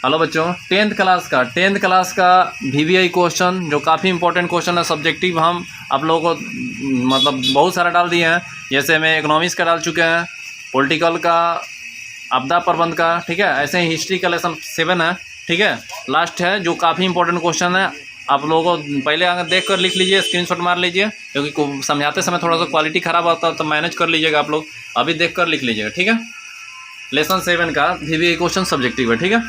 Hello बच्चों, tenth class का VVI question जो काफ़ी इंपॉर्टेंट क्वेश्चन है, सब्जेक्टिव हम आप लोगों को मतलब बहुत सारा डाल दिए हैं। जैसे मैं इकोनॉमिक्स का डाल चुके हैं, पॉलिटिकल का, आपदा प्रबंध का, ठीक है। ऐसे ही हिस्ट्री का लेसन 7 है, ठीक है। लास्ट है जो काफ़ी इंपॉर्टेंट क्वेश्चन है, आप लोगों को पहले अगर देख कर लिख लीजिए, स्क्रीनशॉट मार लीजिए, क्योंकि समझाते समय थोड़ा सा क्वालिटी ख़राब आता है तो मैनेज कर लीजिएगा आप लोग। अभी देख कर लिख लीजिएगा, ठीक है। लेसन 7 का VVI क्वेश्चन सब्जेक्टिव है, ठीक है।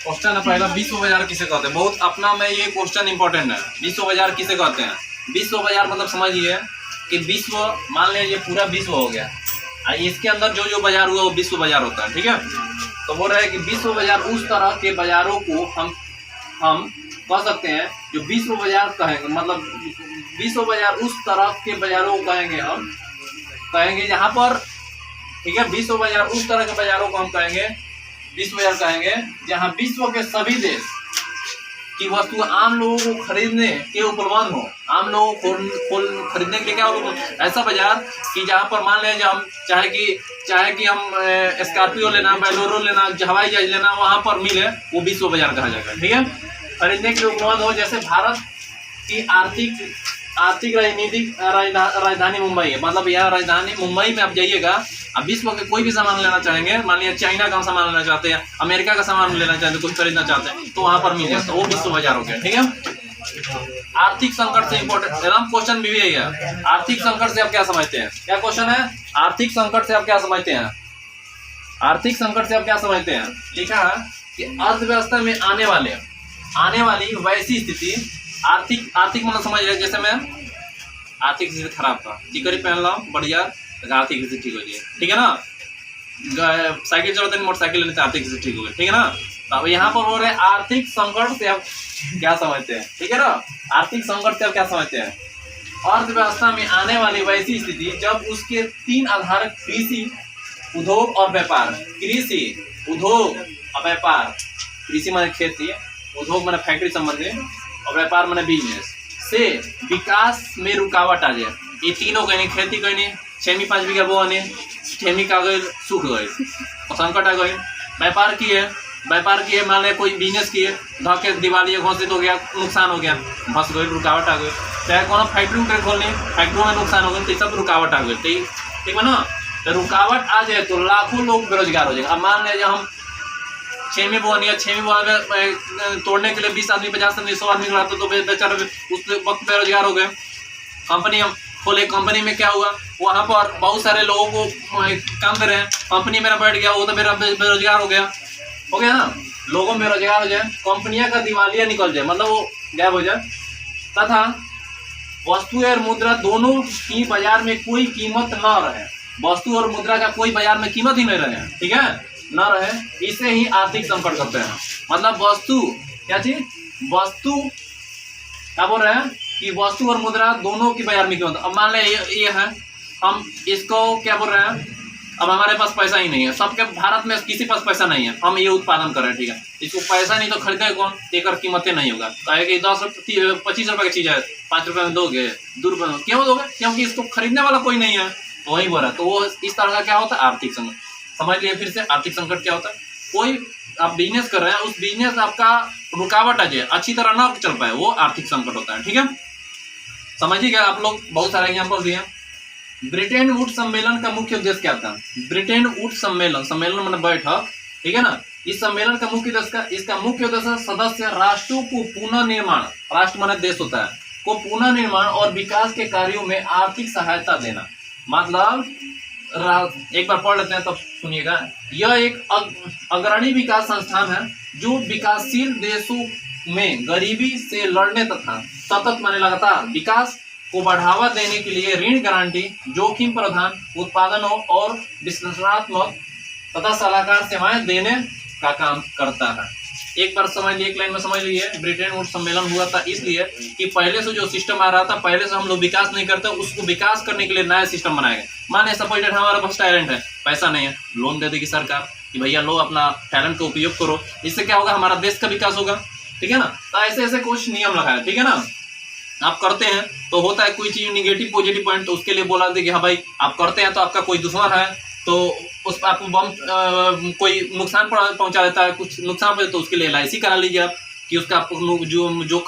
क्वेश्चन है पहला, विश्व बाजार किसे कहते हैं। बहुत अपना में ये क्वेश्चन इंपॉर्टेंट है। विश्व बाजार किसे कहते हैं। विश्व बाजार मतलब समझिए कि विश्व, मान लीजिए पूरा विश्व हो गया, इसके अंदर जो जो बाजार हुआ वो विश्व बाजार होता है, ठीक है। तो बोल रहे हैं कि विश्व बाजार उस तरह के बाजारों को हम कह सकते हैं जो विश्व बाजार कहेंगे, मतलब विश्व बाजार उस तरह के बाजारों को हम कहेंगे जहाँ पर, ठीक है। विश्व बाजार उस तरह के बाजारों को हम कहेंगे, विश्व बाजार कहेंगे जहां विश्व के सभी देश की वस्तु आम लोगों को खरीदने के उपलब्ध हो। आम लोगों को खरीदने के लिए क्या हो, ऐसा बाजार कि जहां पर मान लें हम चाहे कि हम स्कॉर्पियो लेना, बोलेरो लेना, हवाई जहाज लेना, वहां पर मिले, वो विश्व बाजार कहा जाएगा, ठीक है। खरीदने के लिए उपलब्ध हो। जैसे भारत की आर्थिक राजनीतिक राजधानी मुंबई है, मतलब यहाँ राजधानी मुंबई में आप जाइएगा, अब विश्व के कोई भी सामान लेना चाहेंगे, मान लिया चाइना का सामान लेना चाहते हैं, अमेरिका का सामान लेना चाहते हैं, कुछ खरीदना चाहते हैं, तो वहां पर मिल जाता है, वो विश्व बाजार हो गया, ठीक है। आर्थिक संकट से इंपॉर्टेंट क्वेश्चन भी यही है। आर्थिक संकट से आप क्या समझते हैं। क्या क्वेश्चन है, आर्थिक संकट से आप क्या समझते हैं। आर्थिक संकट से आप क्या समझते हैं। लिखा है कि अर्थव्यवस्था में आने वाली वैसी स्थिति, आर्थिक मतलब समझ रहे, जैसे मैं आर्थिक स्थिति खराब था, चिकरी पहन रहा हूँ बढ़िया, आर्थिक स्थिति ठीक हो जाए, ठीक है ना। साइकिल चलाते हैं, मोटरसाइकिल लेने से आर्थिक स्थिति ठीक हो गई, ठीक है ना। तो अब यहाँ पर बोल रहे हैं आर्थिक संकट से आप क्या समझते हैं, ठीक है ना। आर्थिक संकट से आप क्या समझते हैं। अर्थव्यवस्था में आने वाली वैसी स्थिति जब उसके 3 आधार, कृषि, उद्योग और व्यापार। कृषि, उद्योग और व्यापार। कृषि माने खेती, उद्योग माने फैक्ट्री संबंधी, और व्यापार माने बिजनेस से विकास में रुकावट आ जाए। ये तीनों कहने, खेती कहने 6वीं 5 बीघा बोने, 6वीं का गए सूख गए और संकट आ गए। व्यापार की है, मान लें कोई बिजनेस की है, धके दिवाली घोषित हो गया, नुकसान हो गया, फंस गए, रुकावट आ गई। चाहे कौन फैक्ट्री उठे खोलने, फैक्ट्री में नुकसान हो गए, तो सब रुकावट आ गई, ठीक है ना। तो रुकावट आ जाए तो लाखों लोग बेरोजगार हो जाएंगे। अब मान लीजिए हम 6वीं बोनी है, 6वीं बोने में तोड़ने के लिए 20 आदमी, 50 आदमी, 100 आदमी लगाते, तो बेचारे उस वक्त बेरोजगार हो गए। कंपनी हम खोले, कंपनी में क्या हुआ, वहाँ पर बहुत सारे लोगों को काम दे रहे हैं, कंपनी मेरा बैठ गया, वो तो मेरा बेरोजगार हो गया ना। लोगों में बेरोजगार हो जाए, कंपनियां का दिवालिया निकल जाए, मतलब वो गायब हो जाए, तथा वस्तु और मुद्रा दोनों ही बाजार में कोई कीमत न रहे। वस्तु और मुद्रा का कोई बाजार में कीमत ही नहीं रहे, ठीक है, न रहे, इसे ही आर्थिक संकट करते हैं। मतलब वस्तु, क्या चीज, वस्तु क्या बोल रहे हैं कि वस्तु और मुद्रा दोनों की बाजार में कीमत। अब मान लें ये है, हम इसको क्या बोल रहे हैं, अब हमारे पास पैसा ही नहीं है, सबके भारत में किसी पास पैसा नहीं है, हम ये उत्पादन कर रहे हैं, ठीक है। इसको पैसा नहीं तो खरीदे कौन, एक कीमतें नहीं होगा। कहे कि 10 रुपये 25 रुपये की चीज़ है, 5 रुपये में दोगे, 2 रुपये में क्यों दोगे, क्योंकि इसको खरीदने वाला कोई नहीं है, तो वही बोल रहा है। तो वो इस तरह का क्या होता है, आर्थिक संकट। समझ लिए फिर से, आर्थिक संकट क्या होता है। कोई आप बिजनेस कर रहे हैं, उस बिजनेस आपका रुकावट आ जाए, अच्छी तरह ना चल पाए, वो आर्थिक संकट होता है, ठीक है। समझिएगा आप लोग, बहुत सारे एग्जाम्पल दिए। ब्रिटेन वुड सम्मेलन का मुख्य उद्देश्य क्या था। ब्रिटेन वुड सम्मेलन माने बैठक, ठीक है ना। इस सम्मेलन का मुख्य उद्देश्य, इसका मुख्य उद्देश्य सदस्य राष्ट्रों को पुनः निर्माण, राष्ट्र माने देश होता है, को पुनः निर्माण और विकास के कार्यों में आर्थिक सहायता देना। मतलब एक बार पढ़ लेते हैं तब सुनिएगा। यह एक अग्रणी विकास संस्थान है जो विकासशील देशों में गरीबी से लड़ने तथा सतत माने लगातार विकास को बढ़ावा देने के लिए ऋण गारंटी, जोखिम प्रबंधन, उत्पादनों और विश्लेषणात्मक तथा सलाहकार सेवाएं देने का काम करता है। एक बार समझ लिए, एक लाइन में समझ लीजिए। ब्रिटेन वुड सम्मेलन हुआ था इसलिए कि पहले से जो सिस्टम आ रहा था, पहले से हम लोग विकास नहीं करते, उसको विकास करने के लिए नया सिस्टम बनाया गया। माने सपोज हमारा पास टैलेंट है, पैसा नहीं है, लोन दे देगी सरकार कि भैया लो अपना टैलेंट का उपयोग करो, इससे क्या होगा, हमारा देश का विकास होगा, ठीक है ना। तो ऐसे ऐसे कुछ नियम लगाया, ठीक है ना। आप करते हैं तो होता है कोई चीज निगेटिव पॉजिटिव पॉइंट, तो उसके लिए बोला दे कि हाँ भाई आप करते हैं तो आपका कोई दुश्मन है, तो उस पर आपको बम कोई नुकसान पहुंचा देता है, कुछ नुकसान पहुंचे तो उसके लिए LIC करा लीजिए आप कि उसका आपको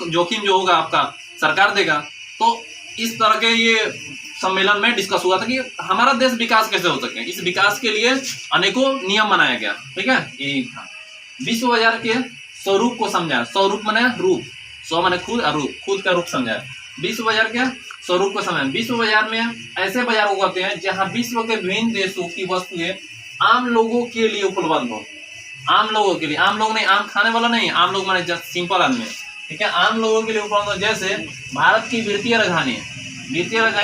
जोखिम जो होगा आपका सरकार देगा। तो इस तरह के ये सम्मेलन में डिस्कस हुआ था कि हमारा देश विकास कैसे हो सके। इस विकास के लिए अनेकों नियम बनाया गया। ठीक है, यही था। विश्व बाजार के स्वरूप को समझा। स्वरूप माने रूप, स्व माने खुद और रूप, खुद का रूप समझा। विश्व बाजार के स्वरूप को समझा। विश्व बाजार में ऐसे बाजार को कहते हैं जहां विश्व के विभिन्न देशों की वस्तुएं आम लोगों के लिए उपलब्ध हो। आम लोगों के लिए, आम लोग नहीं, आम खाने वाला नहीं, आम लोग माने जस्ट सिंपल आदमी। ठीक है, आम लोगों के लिए उपलब्ध हो। जैसे भारत की वित्तीय राजधानी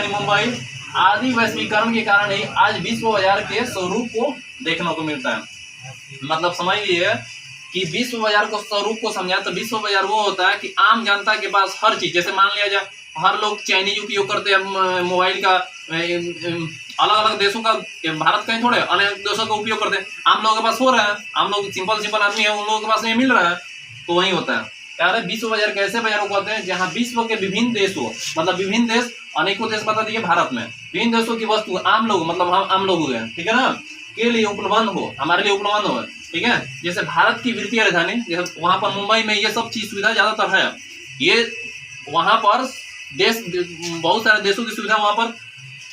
मुंबई आदि वैश्वीकरण के कारण ही आज विश्व बाजार के स्वरूप को देखने को मिलता है। मतलब समझ लीजिए कि विश्व बाजार को स्वरूप को समझा तो विश्व बाजार वो होता है कि आम जनता के पास हर चीज, जैसे मान लिया जाए हर लोग चाइनीज उपयोग करते हैं मोबाइल का, अलग अलग देशों का, भारत का ही थोड़े अनेक देशों का उपयोग करते हैं। आम लोगों के पास हो रहा है, आम लोग सिंपल आदमी है, उन लोगों के पास नहीं मिल रहा है, तो वही होता है। कह रहे विश्व बाजार कैसे बाजार को कहते हैं जहां विश्व के विभिन्न देशों, मतलब विभिन्न देश, अनेकों देश बता दिए भारत में, विभिन्न देशों की वस्तु आम लोग, मतलब हम आम लोग हैं, ठीक है ना, के लिए उपलब्ध हो, हमारे लिए उपलब्ध हो। ठीक है, जैसे भारत की वित्तीय राजधानी, जैसे वहां पर मुंबई में ये सब चीज सुविधा ज्यादातर है। ये वहां पर देश, बहुत सारे देशों की सुविधा वहां पर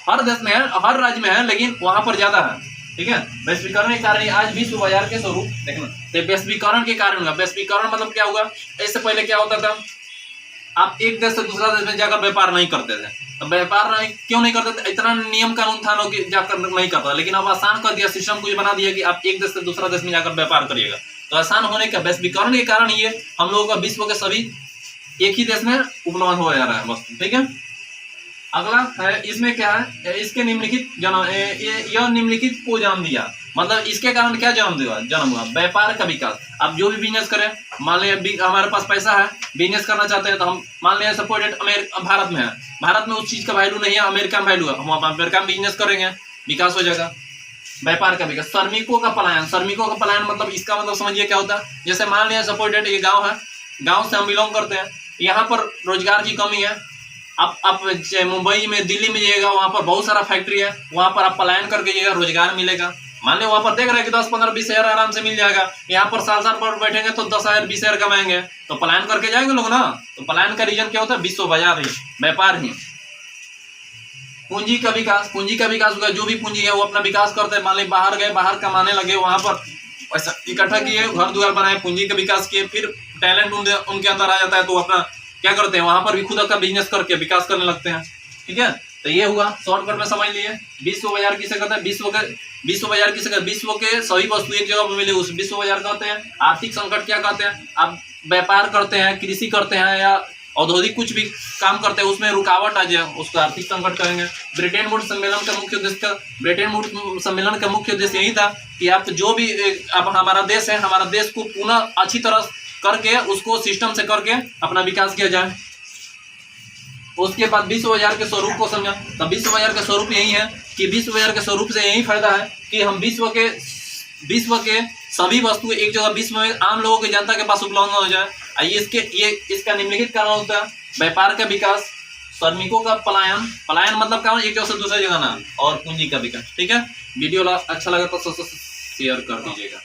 हर देश में है, हर राज्य में है, लेकिन वहां पर ज्यादा है। ठीक है, वैश्वीकरण के कारण आज विश्व बाजार के स्वरूप देखना। तो वैश्वीकरण के कारण होगा। वैश्वीकरण मतलब क्या होगा, इससे पहले क्या होता था, आप एक देश से दूसरा देश में जाकर व्यापार नहीं करते थे। तो व्यापार नहीं, क्यों नहीं करते थे, इतना नियम कानून था लोग जाकर नहीं करता, लेकिन अब आसान कर दिया, सिस्टम कुछ बना दिया कि आप एक देश से दूसरा देश में जाकर व्यापार करिएगा। तो आसान होने का वैश्वीकरण के कारण ये हम लोगों का विश्व के सभी एक ही देश में उपलब्ध हो जा रहा है वस्तु। ठीक है, अगला है, इसमें क्या है, इसके निम्नलिखित जन्म, यह निम्नलिखित को जन्म दिया, मतलब इसके कारण क्या जन्म हुआ, व्यापार का विकास। आप जो भी बिजनेस करें, मान लिया हमारे पास पैसा है, बिजनेस करना चाहते हैं, तो हम मान लिया सपोर्टेड भारत में है, भारत में उस चीज का वैल्यू नहीं है, अमेरिका में वैल्यू है, हम अमेरिका में बिजनेस करेंगे, विकास हो जाएगा। व्यापार का विकास। श्रमिकों का पलायन। श्रमिकों का पलायन मतलब इसका मतलब समझिए क्या होता है, जैसे मान लिया सपोर्टेड ये गाँव है, गाँव से हम बिलोंग करते हैं, यहाँ पर रोजगार की कमी है, आप मुंबई में, दिल्ली में जाइएगा, वहाँ पर बहुत सारा फैक्ट्री है, वहाँ पर आप पलायन करके जाइएगा, रोजगार मिलेगा। मान लो वहाँ पर देख रहे हैं कि 10, 15, 20 हज़ार आराम से मिल जाएगा, यहाँ पर साल पर बैठेंगे तो 10 हज़ार 20 हज़ार कमाएंगे, तो पलायन करके जाएंगे लोग ना। तो पलायन का रीजन क्या होता है, विश्व बाजार ही, व्यापार ही। पूंजी का विकास। पूंजी का विकास होगा, जो भी पूंजी है वो अपना विकास करते हैं। मान ली बाहर गए, बाहर कमाने लगे, वहाँ पर पैसा इकट्ठा किए, घर द्वार बनाए, पूंजी का विकास किए, फिर टैलेंट उनके अंदर आ जाता है, तो अपना क्या करते हैं, वहां पर भी खुद का बिजनेस करके विकास करने लगते हैं। ठीक है, तो ये हुआ, शॉर्टकट में समझ लिए। विश्व बाजार किसे कहते हैं, विश्व बाजार किसे कहते हैं, विश्व के सभी वस्तु एक जगह पर मिले उस विश्व बाजार कहते हैं। आर्थिक संकट क्या कहते हैं, आप व्यापार करते हैं, कृषि करते हैं या औद्योगिक कुछ भी काम करते हैं, उसमें रुकावट आ जाए, उसको आर्थिक संकट कहेंगे। ब्रिटेन वुड्स सम्मेलन का मुख्य उद्देश्य, ब्रिटेन वुड्स सम्मेलन का मुख्य उद्देश्य यही था कि आप जो भी, अब हमारा देश है, हमारा देश को पुनः अच्छी तरह करके, उसको सिस्टम से करके अपना विकास किया जाए। उसके बाद विश्व बाजार के स्वरूप को समझा। तो विश्व बाजार का स्वरूप यही है कि विश्व बाजार के स्वरूप से यही फायदा है कि हम विश्व के सभी वस्तु एक जगह विश्व में आम लोगों की, जनता के पास उपलब्ध हो जाए। इसका निम्नलिखित कारण होता है, व्यापार का विकास, श्रमिकों का पलायन, पलायन मतलब क्या, एक जगह से दूसरी जगह ना, और पूंजी का विकास। ठीक है, वीडियो अच्छा लगा तो शेयर कर दीजिएगा।